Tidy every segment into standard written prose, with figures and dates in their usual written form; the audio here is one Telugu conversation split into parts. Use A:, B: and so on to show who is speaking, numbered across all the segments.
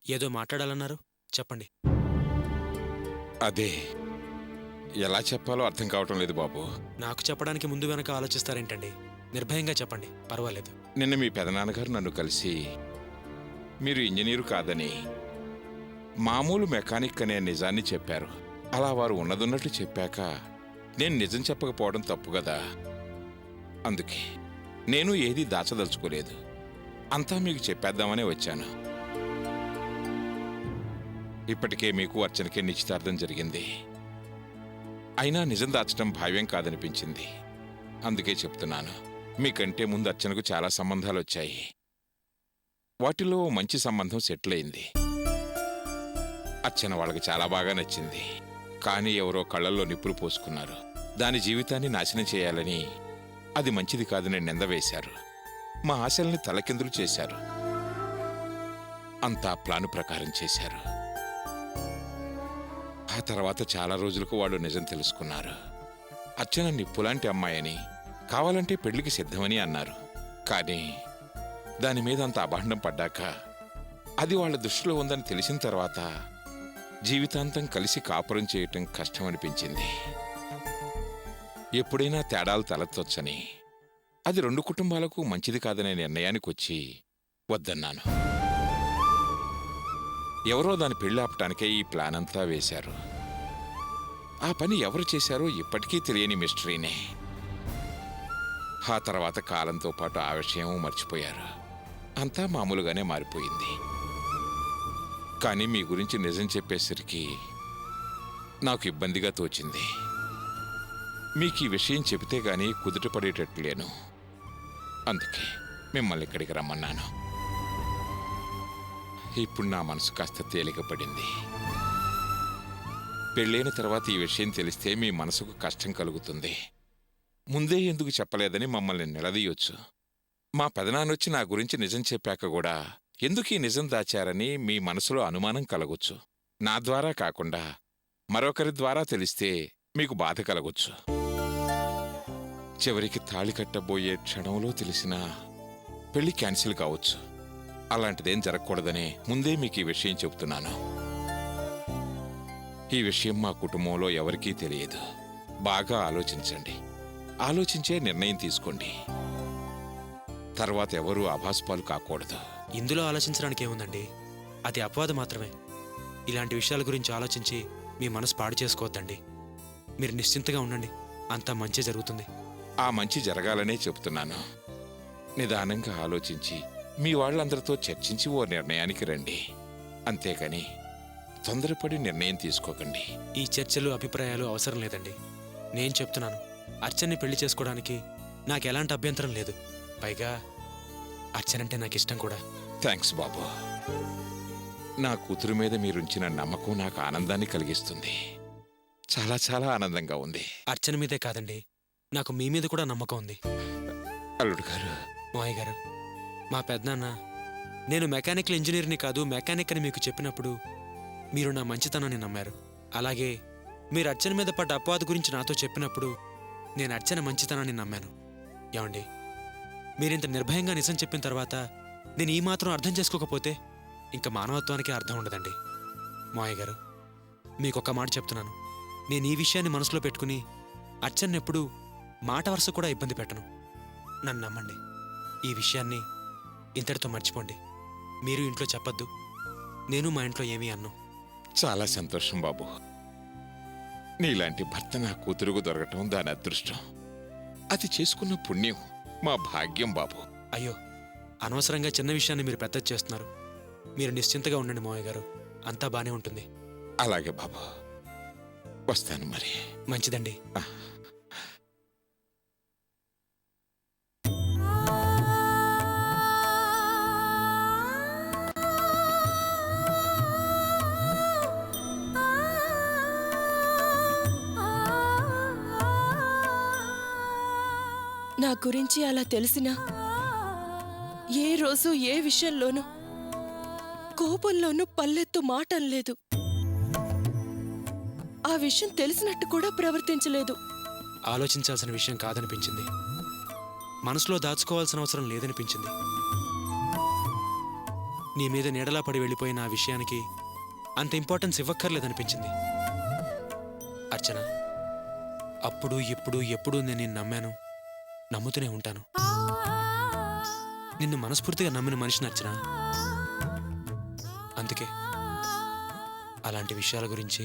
A: ఏదో మాట్లాడాలన్నారు, చెప్పండి.
B: అదే ఎలా చెప్పాలో అర్థం కావటం లేదు బాబు.
A: నాకు చెప్పడానికి ముందు వెనక ఆలోచిస్తారేంటండి? నిర్భయంగా చెప్పండి, పర్వాలేదు.
B: నిన్న మీ పెదనాన్నగారు నన్ను కలిసి మీరు ఇంజనీరు కాదని మామూలు మెకానిక్ అనే నిజాన్ని చెప్పారు. అలా వారు ఉన్నదున్నట్లు చెప్పాక నేను నిజం చెప్పకపోవడం తప్పు కదా. అందుకే నేను ఏదీ దాచదలుచుకోలేదు. అంతా మీకు చెప్పేద్దామనే వచ్చాను. ఇప్పటికే మీకు అర్చనకే నిశ్చితార్థం జరిగింది. అయినా నిజం దాచడం భావ్యం కాదనిపించింది. అందుకే చెప్తున్నాను. మీకంటే ముందు అర్చనకు చాలా సంబంధాలు వచ్చాయి. వాటిలో మంచి సంబంధం సెటిల్ అయింది. అర్చన వాళ్ళకి చాలా బాగా నచ్చింది. కానీ ఎవరో కళ్ళల్లో నిప్పులు పోసుకున్నారు. దాని జీవితాన్ని నాశనం చేయాలని, అది మంచిది కాదని నింద వేశారు. మా ఆశల్ని తలకిందులు చేశారు. అంతా ప్లాను ప్రకారం చేశారు. ఆ తర్వాత చాలా రోజులకు వాళ్ళు నిజం తెలుసుకున్నారు. అర్చన నిప్పులాంటి అమ్మాయని, కావాలంటే పెళ్లికి సిద్ధమని అన్నారు. కానీ దాని మీద అంత అభాండం పడ్డాక, అది వాళ్ళ దృష్టిలో ఉందని తెలిసిన తర్వాత జీవితాంతం కలిసి కాపురం చేయటం కష్టమనిపించింది. ఎప్పుడైనా తేడాలు తలెత్తొచ్చని, అది రెండు కుటుంబాలకు మంచిది కాదనే నిర్ణయానికి వచ్చి వద్దన్నాను. ఎవరో దాని పెళ్లి ఆపటానికే ఈ ప్లాన్ అంతా వేశారు. ఆ పని ఎవరు చేశారో ఇప్పటికీ తెలియని మిస్టరీనే. ఆ తర్వాత కాలంతో పాటు ఆ విషయం మర్చిపోయారు. అంతా మామూలుగానే మారిపోయింది. కానీ మీ గురించి నిజం చెప్పేసరికి నాకు ఇబ్బందిగా తోచింది. మీకు ఈ విషయం చెబితే గానీ కుదుటపడేటట్టు లేను. అందుకే మిమ్మల్ని ఇక్కడికి రమ్మన్నాను. ఇప్పుడు నా మనసు కాస్త తేలికపడింది. పెళ్ళైన తర్వాత ఈ విషయం తెలిస్తే మీ మనసుకు కష్టం కలుగుతుంది. ముందే ఎందుకు చెప్పలేదని మమ్మల్ని నిలదీయొచ్చు. మా పెదనాన్నొచ్చి నా గురించి నిజం చెప్పాక కూడా ఎందుకు ఈ నిజం దాచారని మీ మనసులో అనుమానం కలగొచ్చు. నా ద్వారా కాకుండా మరొకరి ద్వారా తెలిస్తే మీకు బాధ కలగొచ్చు. చివరికి తాళి కట్టబోయే క్షణంలో తెలిసినా పెళ్లి క్యాన్సిల్ కావచ్చు. అలాంటిదేం జరగకూడదనే ముందే మీకు ఈ విషయం చెబుతున్నాను. ఈ విషయం మా కుటుంబంలో ఎవరికీ తెలియదు. బాగా ఆలోచించండి. ఆలోచించే నిర్ణయం తీసుకోండి. తర్వాత ఎవరూ అభాస్పాలు కాకూడదు.
A: ఇందులో ఆలోచించడానికి ఏముందండి? అది అపవాదం మాత్రమే. ఇలాంటి విషయాల గురించి ఆలోచించి మీ మనసు పాడు చేసుకోవద్దండి. మీరు నిశ్చింతగా ఉండండి, అంతా మంచి జరుగుతుంది.
B: ఆ మంచి జరగాలనే చెబుతున్నాను. నిదానంగా ఆలోచించి మీ వాళ్ళందరితో చర్చించి ఓ నిర్ణయానికి రండి. అంతేకాని తొందరపడి నిర్ణయం తీసుకోకండి.
A: ఈ చర్చలు, అభిప్రాయాలు అవసరం లేదండి. నేను చెప్తున్నాను, అర్చన్ని పెళ్లి చేసుకోవడానికి నాకెలాంటి అభ్యంతరం లేదు. పైగా అర్చనంటే నాకు ఇష్టం కూడా.
B: థ్యాంక్స్ బాబు. నా కూతురు మీద మీరుంచిన నమ్మకం నాకు ఆనందాన్ని కలిగిస్తుంది. చాలా చాలా ఆనందంగా ఉంది.
A: అర్చన మీదే కాదండి, నాకు మీ మీద కూడా నమ్మకం ఉంది.
B: అల్లుడు గారు.
A: మావయ్య గారు, మా పెద్దనాన్న నేను మెకానికల్ ఇంజనీర్ని కాదు, మెకానిక్ అని మీకు చెప్పినప్పుడు మీరు నా మంచితనాన్ని నమ్మారు. అలాగే మీరు అర్చన మీద పడ్డ అపవాదు గురించి నాతో చెప్పినప్పుడు నేను అర్చన మంచితనాన్ని నమ్మాను. ఏమండి, మీరింత నిర్భయంగా నిజం చెప్పిన తర్వాత నేను ఈ మాత్రం అర్థం చేసుకోకపోతే ఇంకా మానవత్వానికి అర్థం ఉండదండి. మావయ్య గారు, మీకొక్క మాట చెప్తున్నాను. నేను ఈ విషయాన్ని మనసులో పెట్టుకుని అర్చనెప్పుడూ మాట వరుస కూడా ఇబ్బంది పెట్టను. నన్ను నమ్మండి. ఈ విషయాన్ని ఇంతటితో మర్చిపోండి. మీరు ఇంట్లో చెప్పొద్దు, నేను మా ఇంట్లో ఏమీ అన్నాను.
B: చాలా సంతోషం బాబు. నీలాంటి భర్త నా కూతురుకు దొరకటం దాని అదృష్టం. అది చేసుకున్న పుణ్యం, మా భాగ్యం బాబు.
A: అయ్యో, అనవసరంగా చిన్న విషయాన్ని మీరు పెద్దది చేస్తున్నారు. మీరు నిశ్చింతగా ఉండండి మావయ్య గారు, అంతా బానే ఉంటుంది.
B: అలాగే బాబు, వస్తాను మరి.
A: మంచిదండి.
C: నా గురించి అలా తెలిసినా ఏ రోజు ఏ విషయంలోనూ కోపంలోనూ పల్లెత్తు మాట అనలేదు. ఆ విషయం తెలిసినట్టు కూడా ప్రవర్తించలేదు.
A: ఆలోచించాల్సిన విషయం కాదనిపించింది. మనసులో దాచుకోవాల్సిన అవసరం లేదనిపించింది. నీ మీద నీడలా పడి వెళ్ళిపోయిన ఆ విషయానికి అంత ఇంపార్టెన్స్ ఇవ్వక్కర్లేదనిపించింది. అర్చన, అప్పుడు ఇప్పుడు ఎప్పుడూ నేను నిన్ను నమ్మాను, నమ్ముతూనే ఉంటాను. నిన్ను మనస్ఫూర్తిగా నమ్మిన మనిషిని అర్చన. అందుకే అలాంటి విషయాల గురించి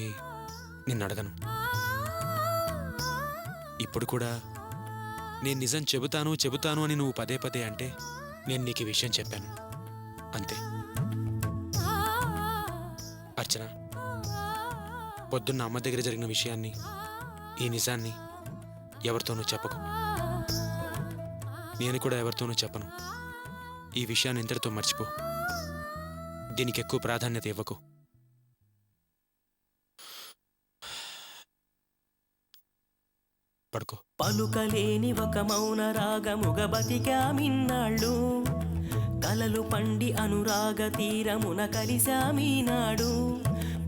A: నిన్ను అడగను. ఇప్పుడు కూడా నేను నిజం చెబుతాను అని నువ్వు పదే పదే అంటే నేను నీకు ఈ విషయం చెప్పాను, అంతే. అర్చన, పొద్దున్న అమ్మ దగ్గర జరిగిన విషయాన్ని, ఈ నిజాన్ని ఎవరితోనూ చెప్పకు. నేను కూడా ఎవరితోనూ చెప్పను. ఈ విషయాన్ని ఇంతటితో మర్చిపో. దీనికి ఎక్కువ ప్రాధాన్యత ఇవ్వకు. పడుకో.
D: పలుకలేని ఒక మౌన రాగముగ బతికామిన్నాళ్ళు, కలలు పండి అనురాగ తీరమున కలిశామీనాడు.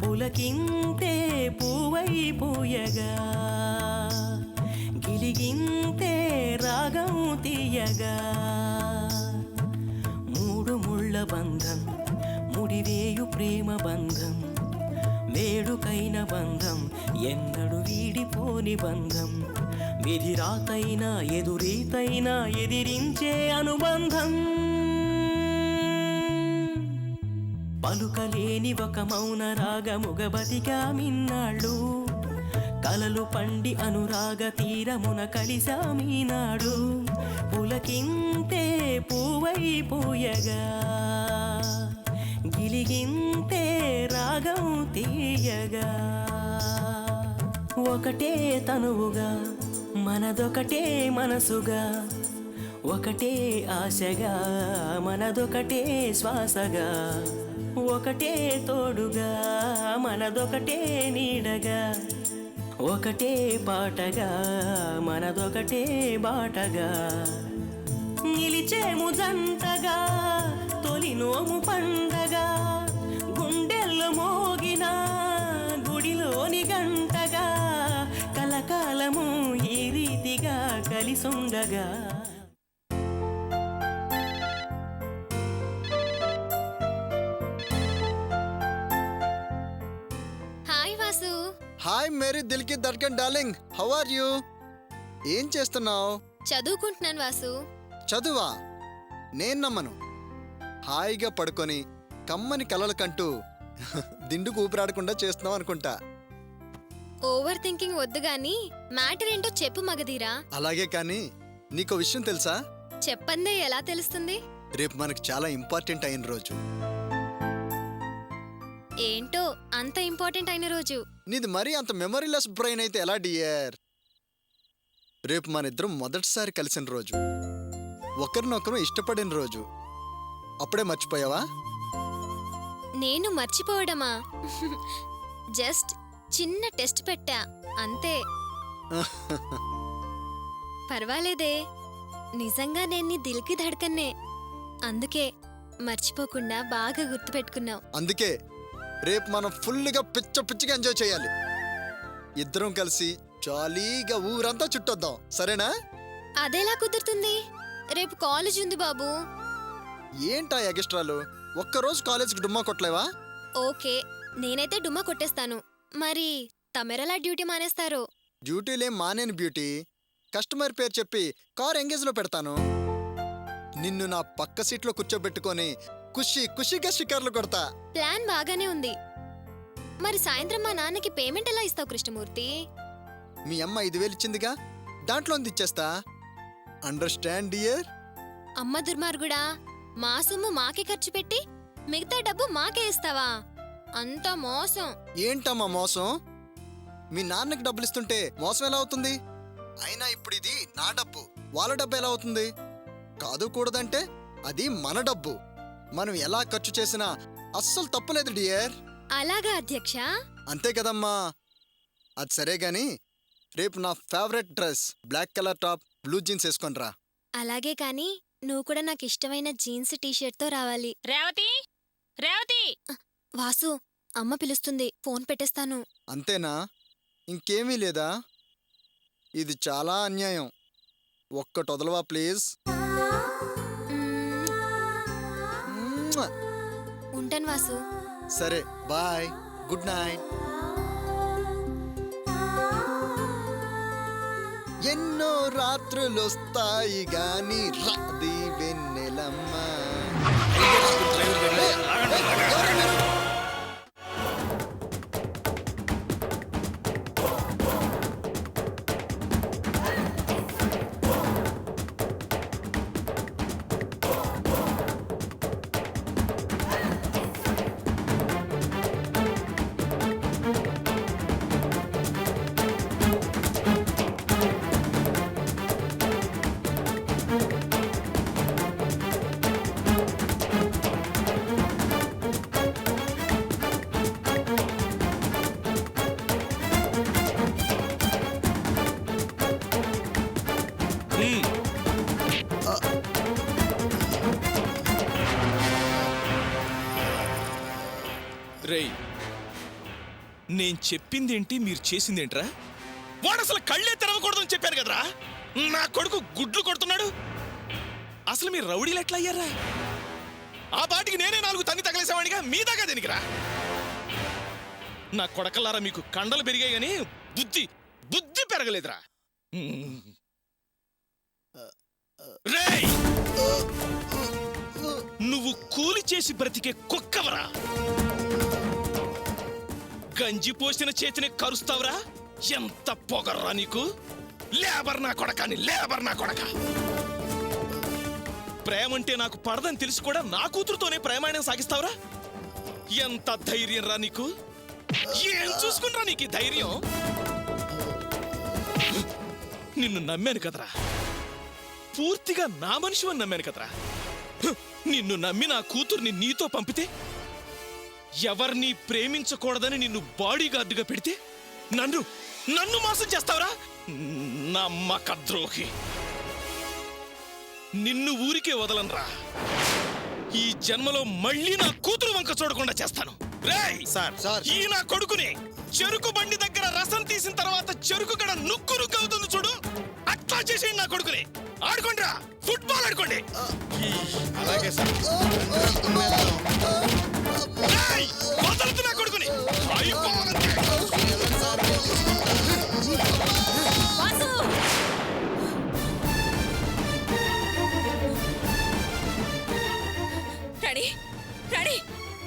D: పులకింతే పూవై పూయగా, గిలిగింతే రాగం తీయగా. మూడు ముళ్ళ బంధం, ముడివేయు ప్రేమ బంధం, వేడుకైన బంధం, ఎన్నడు వీడిపోని బంధం. విధిరాతైనా ఎదురీతైనా ఎదిరించే అనుబంధం. పలుకలేని ఒక మౌన రాగముగ బతికామిన్నాళ్ళు, కలలు పండి అనురాగ తీరమున కలిశామీనాడు. పులకింతే పూవై పూయగా, గిలిగింతే రాగం తీయగా. ఒకటే తనువుగా, మనదొకటే మనసుగా, ఒకటే ఆశగా, మనదొకటే శ్వాసగా. ఒకటే తోడుగా, మనదొకటే నీడగా, ఒకటే పాటగా, మనదొకటే బాటగా. నిలిచేము జంటగా, తొలి నోము పండగా, గుండెల్లో మోగిన గుడిలోని గంటగా. కలకాలము ఈ రీతిగా కలిసుండగా.
E: హాయ్ వాసు.
F: హాయ్ మేరీ దిల్ కి ధడ్కన్ డార్లింగ్, హౌ ఆర్ యూ? ఏం చేస్తున్నావు?
E: చదువుకుంటున్నాను వాసు.
F: చదువా? నేను నమ్మను. హాయిగా పడుకొని కమ్మని కలలు కంటూ దిండుకు ఊపిరాడకుండా చేస్తున్నావు అనుకుంటా.
E: ఓవర్ థింకింగ్ వద్దు గాని మ్యాటర్ ఏంటో చెప్పు మగధీరా.
F: అలాగే కానీ నీకో విషయం తెలుసా?
E: చెప్పందే ఎలా తెలుస్తుంది?
F: రేపు మనకు చాలా ఇంపార్టెంట్ అయిన రోజు.
E: ఏంటో అంత ఇంపార్టెంట్ అయిన రోజు?
F: నీది మరీ అంత మెమరీలెస్ బ్రెయిన్ అయితే ఎలా డియర్? రేపు మన ఇద్దరం మొదటిసారి కలిసిన రోజు, ఒకరినొకరు ఇష్టపడిన రోజు. అప్పుడే మర్చిపోయావా?
E: నేను మర్చిపోవడమా? జస్ట్ చిన్న టెస్ట్ పెట్టా అంతే. పర్వాలేదే, నిజంగా నేను నీ దిల్కి ధడ్కన్నే. అందుకే మర్చిపోకుండా బాగా గుర్తుపెట్టుకున్నావు.
F: అందుకే రేపు మనం ఫుల్గా పిచ్చిగా ఎంజాయ్ చేయాలి. ఇద్దరం కలిసి జాలీగా ఊరంతా చుట్టొద్దాం, సరేనా?
E: అదెలా కుదురుతుంది? రేపు కాలేజ్ ఉంది బాబు.
F: ఏంటా ఎగస్ట్రాలు? ఒక్కరోజు కాలేజ్కి డుమ్మా కొట్టలేవా?
E: ఓకే, నేనైతే డుమ్మా కొట్టేస్తాను. మరి తమెరలా డ్యూటీ మానేస్తారు?
F: డ్యూటీలేం మానేను బ్యూటీ. కస్టమర్ పేరు చెప్పి కార్ ఎంగేజ్లో పెడతాను. నిన్ను నా పక్క సీట్లో కూర్చోబెట్టుకొని ఖుషిగా షికార్లు కొడతా.
E: ప్లాన్ బాగానే ఉంది. మరి సాయంత్రం మా నాన్నకి పేమెంట్ ఎలా ఇస్తావు కృష్ణమూర్తి?
F: మీ అమ్మ 5,000 ఇచ్చిందిగా, దాంట్లోంది ఇచ్చేస్తా. Understand dear?
E: అమ్మ దుర్మార్గుడా, మా సొమ్ము మాకే ఖర్చు పెట్టి మిగతా డబ్బు మాకే ఇస్తావా? అంత మోసం.
F: ఏంటమ్మా మోసం? మీ నాన్నకి డబ్బులు ఇస్తుంటే మోసం ఎలా అవుతుంది? అయినా ఇప్పుడు ఇది నా డబ్బు, వాళ్ళ డబ్బు ఎలా అవుతుంది? కాదు కూడదంటే అది మన డబ్బు. మనం ఎలా ఖర్చు చేసినా అస్సలు తప్పులేదు డియర్.
E: అలాగా అధ్యక్ష?
F: అంతే కదమ్మా. అది సరే గాని రేపు నా favourite dress black colour top, blue jeans వేసుకొనిరా.
E: అలాగే కాని నువ్వు కూడా నాకు ఇష్టమైన జీన్స్ టీషర్ట్తో రావాలి.
G: రేవతి, రేవతి!
E: వాసు, అమ్మ పిలుస్తుంది, ఫోన్ పెట్టేస్తాను.
F: అంతేనా? ఇంకేమీ లేదా? ఇది చాలా అన్యాయం. ఒక్కటి వదలవా ప్లీజ్?
E: మ్మ్.
F: మ్మ్.
E: ఉంటాను వాసు.
F: సరే బాయ్, గుడ్ నైట్. ఎన్నో రాత్రులు వస్తాయి గాని రాది వెన్నెలమ్మ.
H: రేయ్, నేను చెప్పిందేంటి మీరు చేసిందేంట్రా? వాడు అసలు కళ్ళే తెరవకూడదని చెప్పాను కదరా. నా కొడుకు గుడ్లు కొడుతున్నాడు. అసలు మీరు రౌడీలు ఎట్లా అయ్యారా? ఆ బాటికి నేనే 4 తన్ని తగలేసేవాడిగా మీ దాకా దేనికిరా? నా కొడకల్లారా, మీకు కండలు పెరిగాయి గాని బుద్ధి పెరగలేదురా. రేయ్, నువ్వు కూలి చేసి బ్రతికే కుక్కవరా? గంజి పోసిన చేతిని కరుస్తావురా? ఎంత పొగర్రా నీకు? లేబర్ నా కొడకాని, లేబర్ నా కొడక. ప్రేమంటే నాకు పడదని తెలిసి కూడా నా కూతురుతోనే ప్రేమాయణం సాగిస్తావురా? ఎంత ధైర్యం రా నీకు? ఏం చూసుకుంటా నీకు ఈ ధైర్యం? నిన్ను నమ్మాను కదరా, పూర్తిగా నా మనిషి అని నమ్మాను కదరా. నిన్ను నమ్మి నా కూతుర్ని నీతో పంపితే, ఎవరిని ప్రేమించకూడదని నిన్ను బాడీగార్డుగా పెడితే నన్ను మోసం చేస్తావురా? నమ్మక ద్రోహి. నిన్ను ఊరికే వదలనరా. ఈ జన్మలో మళ్ళీ నా కూతురు వంక చూడకుండా చేస్తాను. రేయ్, ఈ నా కొడుకుని చెరుకు బండి దగ్గర రసం తీసిన తర్వాత చెరుకు గడ నుక్కు అవుతుంది చూడు, అట్లా చేసేయండి నా కొడుకుని. ఆడుకోండిరా, ఫుట్బాల్ ఆడుకోండి. అలాగే సార్. వదలదు నా కొడుకుని.
C: రాణి, రాణి,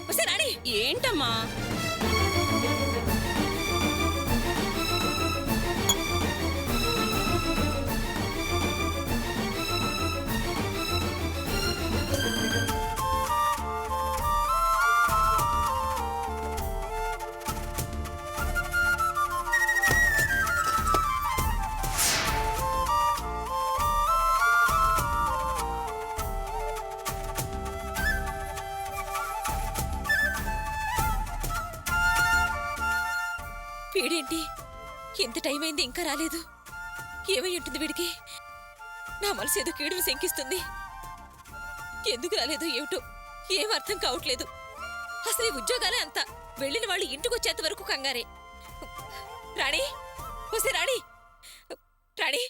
C: వస్తే రాణి. ఏంటమ్మా? వీడేంటి ఎంత టైం అయింది ఇంకా రాలేదు? ఏమై ఉంటుంది వీడికి? నా మనసు ఏదో కీడును శంకిస్తుంది. ఎందుకు రాలేదు ఏమిటో ఏం అర్థం కావట్లేదు. అసలు ఈ ఉద్యోగాలే అంత, వెళ్ళిన వాళ్ళు ఇంటికి వచ్చేంత వరకు కంగారే. రాణి, వస్తే రాణి, రాణి,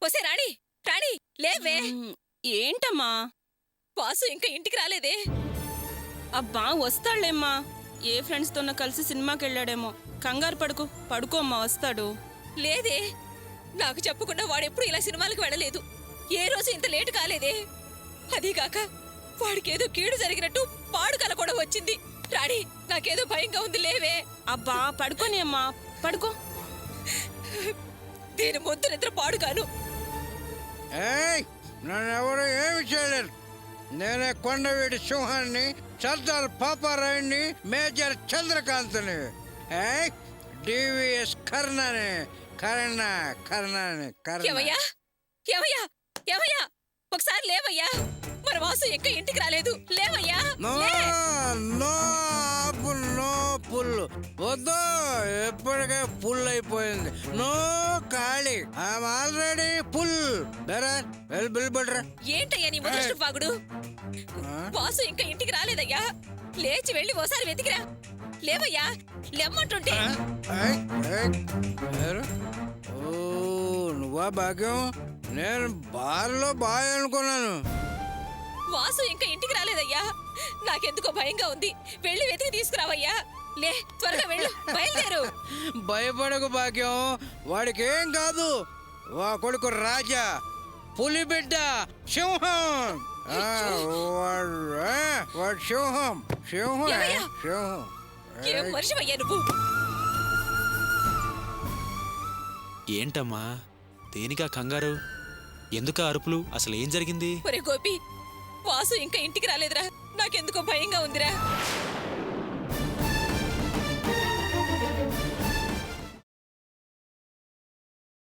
C: వస్తే రాణి, రాణి లేవే. ఏంటమ్మా? వాసు ఇంకా ఇంటికి రాలేదే.
I: అబ్బా వస్తాడులేమ్మా, ఏ ఫ్రెండ్స్ తోనో కలిసి సినిమాకి వెళ్ళాడేమో. కంగారు పడుకోమ్మా, వస్తాడు.
C: లేదే, నాకు చెప్పకుండా వాడెప్పుడు ఇలా సినిమాలకు వెళ్ళలేదు. ఏ రోజు ఇంత లేటు కాలేదే. అదీగాక వాడికేదో కీడు జరిగినట్టు పాడు కల కూడా వచ్చింది. రాణి, నాకేదో భయంగా ఉంది, లేవే.
I: అబ్బా పడుకోని అమ్మా, పడుకో.
C: దీని మొద్దు నిద్ర పాడుగాను.
J: నన్నెవరు ఏమి చేయలేరు. నేనే కొండవీడి సింహాన్ని, సర్దార్ పాపారాయుణ్ణి, మేజర్ చంద్రకాంత్ని, డివిఎస్ కర్ణని.
C: ఏమయ్యా, ఏమయ్యా, ఏమయ్యా, ఒకసారి లేవయ్యా. మన వాసు ఇంకా ఇంటికి రాలేదు, లేవయ్యా.
J: నో పుల్లు వద్దు, ఎప్పటికే పుల్ అయిపోయింది. నో ఖాళీ, ఐఎమ్ ఆల్రెడీ ఫుల్. బిల్ బట్రా.
C: ఏంటయ్యా నీ మొదటి పాగుడు? వాసు ఇంకా ఇంటికి రాలేదయ్యా. లేచి వెళ్ళి ఓసారి వెతికిరా. లేవయ్యా, లెమ్మంటుంటే.
J: నువ్వా భాగ్యం? నేను బార్లో బాయ్ అనుకున్నాను.
C: వాసు ఇంకా ఇంటికి రాలేదయ్యా. రాలేదయ్యా. నాకెందుకో భయంగా ఉంది. వెళ్ళి వెతికి తీసుకురావయ్యా. లే, త్వరగా వెళ్ళు, బయలుదేరు.
J: భయపడకు భాగ్యం, వాడికేం కాదు. వా కొడుకు రాజా, పులిబిడ్డ, సింహం. వాడు సింహం, సింహం,
C: ఏమయ్యా?
J: సింహం.
C: ఏం మనిషివయ్యా నువ్వు?
A: ఏంటమ్మా దేనికా కంగారు? ఎందుకా అరుపులు? అసలు ఏం జరిగింది?
C: ఒరే గోపి, వాసు ఇంకా ఇంటికి రాలేదురా. నాకెందుకో భయంగా ఉందిరా.